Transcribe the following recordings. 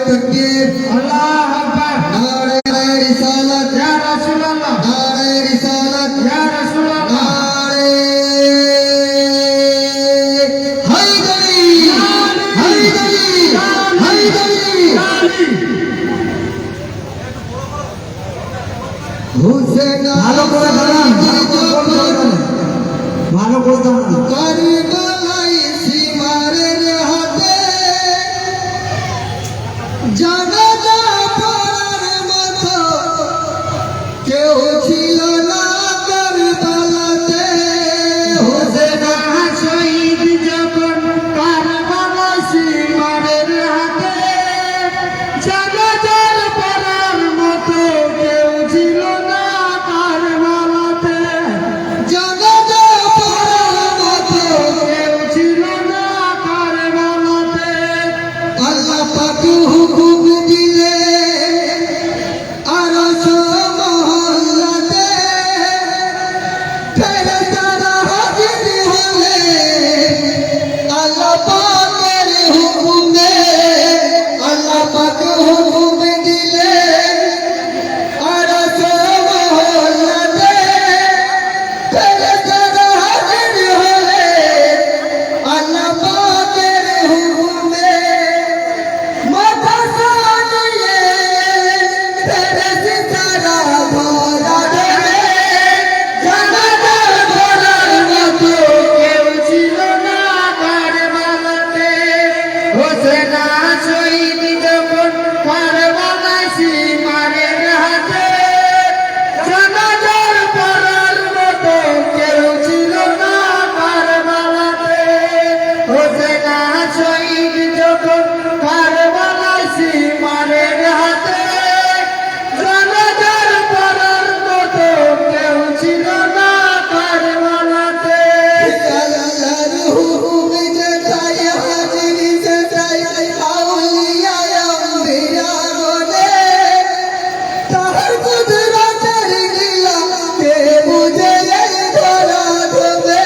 तकबीर अल्लाह अकबर नारे रिसालत या रसूल अल्लाह नारे रिसालत या रसूल अल्लाह नारे हैदरी हैदरी हैदरी हुसैन ভালো করে দাঁড়ান ভালো করে দাঁড়ান কারবালাই সীমারের হাতে জানাজা পড়ার মতো কেউ ছিল না কারবালাতে হোসেন শহীদ যখন কারবালা সীমারের হাতে জানাজার পড়ার মতো কেউ ছিল না কারবালাতে জানাজা পড়ার মতো কেউ ছিল না কারবালাতে আল্লাহ পাক হুকুম দিলে আরশ মহল্লাতে ফেরেশতারা হাজির হলে আল্লাহ পাকের হুকুমে আল্লাহ পাক হুকুম দিলে আরশ মহল্লাতে ফেরেশতারা হাজির হলে আল্লাহ পাকের হুকুমে মাথা সাজিয়ে ফেরেশতারা ধরা দেবে জানাজা পড়ার মতো কেউ ছিল না কারবালাতে হোসেন শহীদ যখন কারবালা সীমারের হাতে জানাজার পড়ার মতো কেউ ছিল না কারবালাতে হোসেন শহীদ যখন কারবালা সীমারের হাতে জানাজার পড়ার মতো কেউ ছিল না কারবালাতে আল্লাহর হুকুম যেটাই হাজির সেটাই আউলিয়া আম্বিয়া বলে তার কুদরতের লীলা কে বুঝে এই ধরা দেবে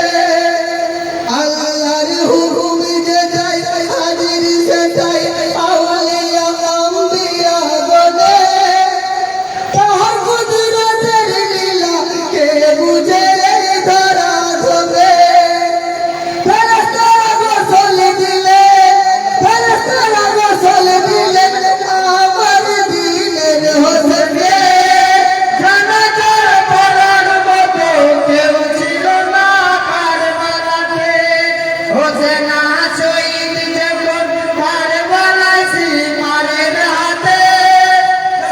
আল্লাহর হুকুম যেটাই হাজির সেটাই আউলিয়া আম্বিয়া বলে তার কুদরতের লীলা কে বুঝে এই ধরা দেবে ফেরেশতারা গোসল দিলে ফেরেশতারা গোসল দিলে আমার দিনের হোসেনকে জানাজার পড়ার মতো কেউ ছিল না কারবালাতে হোসেন শহীদ যখন কারবালা সীমারের হাতে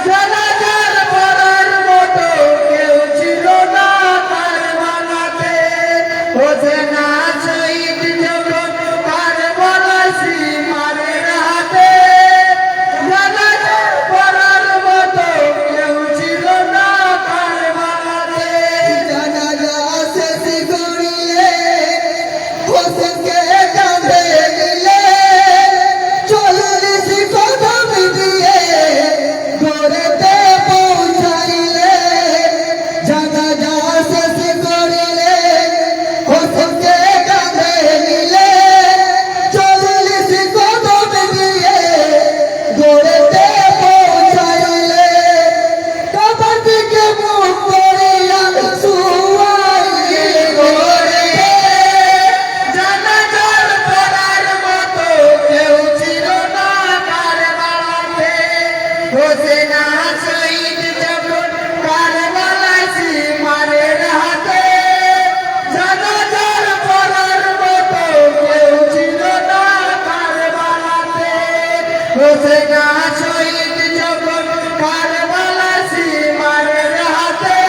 জানাজার পড়ার মতো কেউ ছিল না কারবালাতে হোসেন শহীদ যখন কারবালা সীমারের হাতে জানাজার পড়ার মতো কেউ ছিল না কারবালাতে জানাজা শেষ করিয়ে হোসেনকে কাঁধে নিলে চল্লিশ কদম দিয়ে ঘরেতে পৌঁছাইলে জানাজা শেষ করিলে হোসেনকে কাঁধে নিলে চল্লিশ কদম দিয়ে ঘরেতে পৌঁছাইলে কবর থেকে মুখ করিয়া শুয়াইলে ঘরে জানাজার পড়ার মতো কেউ ছিল না কারবালাতে হোসেন শহীদ যখন কারবালা সীমারের হাতে জানাজার পড়ার মতো কেউ ছিল না কারবালাতে হোসেন শহীদ যখন কারবালা সীমারের হাতে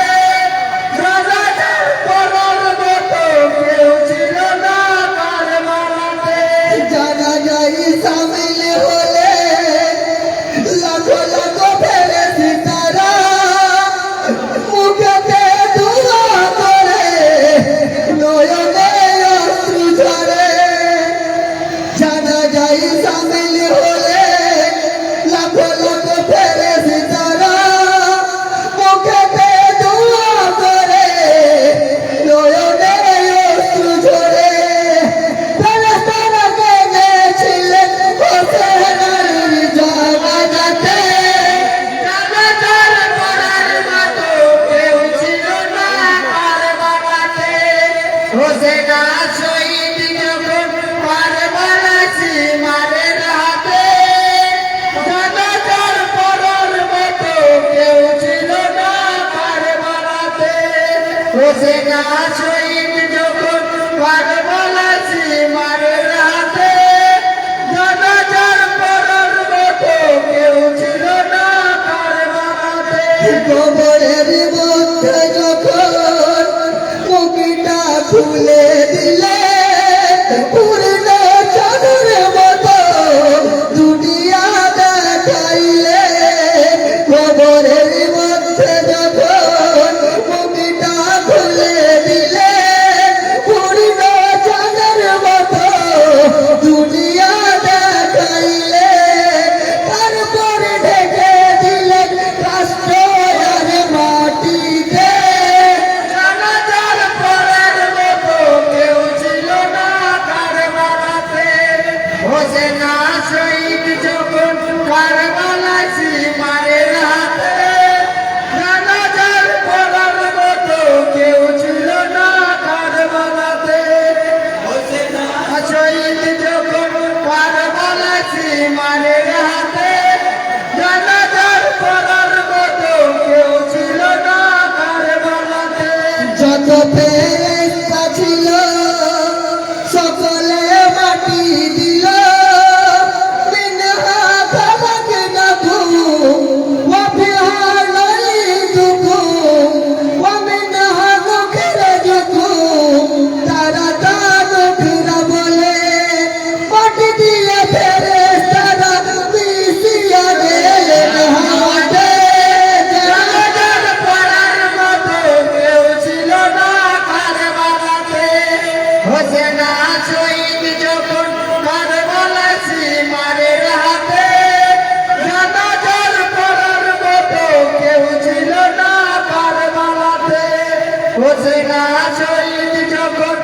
জানাজার পড়ার মতো কেউ ছিল না কারবালাতে জানাজায় শামিল হলে লাখো লাখো ফেরেশতারা মুখেতে দোয়া করে নয়নে অশ্রু ঝরে জানাজায় শামিল হলে লাখো হোসেনা শহীদ যখন কারবালায় সীমারের হাতে, জানাজার পড়ার মতো কেউ ছিল না কারবালাতে। কবরের মধ্যে যখন মুখটা খুলে দিলে, পূর্ণ চাঁদের মতো দুনিয়া দেখাইলে। কবরের মধ্যে যখন মুখটা খুলে দিলে, পূর্ণ চাঁদের মতো দুনিয়া দেখাইলে। তারপরে ঢেকে দিলেন রাষ্ট্র আর মাটিতে। জানাজার পড়ার মতো কেউ ছিল না কারবালাতে। হোসেনা শহীদ যখন কারবালায় সীমারের হাতে, জানাজার পড়ার মতো কেউ ছিল না কারবালাতে। হোসেনা শহীদ যখন কারবালায় সীমারের হাতে, জানাজার পড়ার মতো কেউ ছিল না কারবালাতে। যত ফেরেশতা ছিল সকলে মাটি দিল। মিনহা খালাকনাকুম ওয়া ফিহা নুঈদুকুম ওয়া মিনহা নুখরিজুকুম তারাতান উখরা বলে মাটি দিয়ে ফেরেশতারা মিশিয়ে গেলেন হাওয়াতে। জানাজার পড়ার মতো কেউ ছিল না কারবালাতে। হোসেনা শহীদ যখন কারবালায় সীমারের হাতে, জানাজার পড়ার মতো কেউ ছিল না কারবালাতে। হোসেনা শহীদ যখন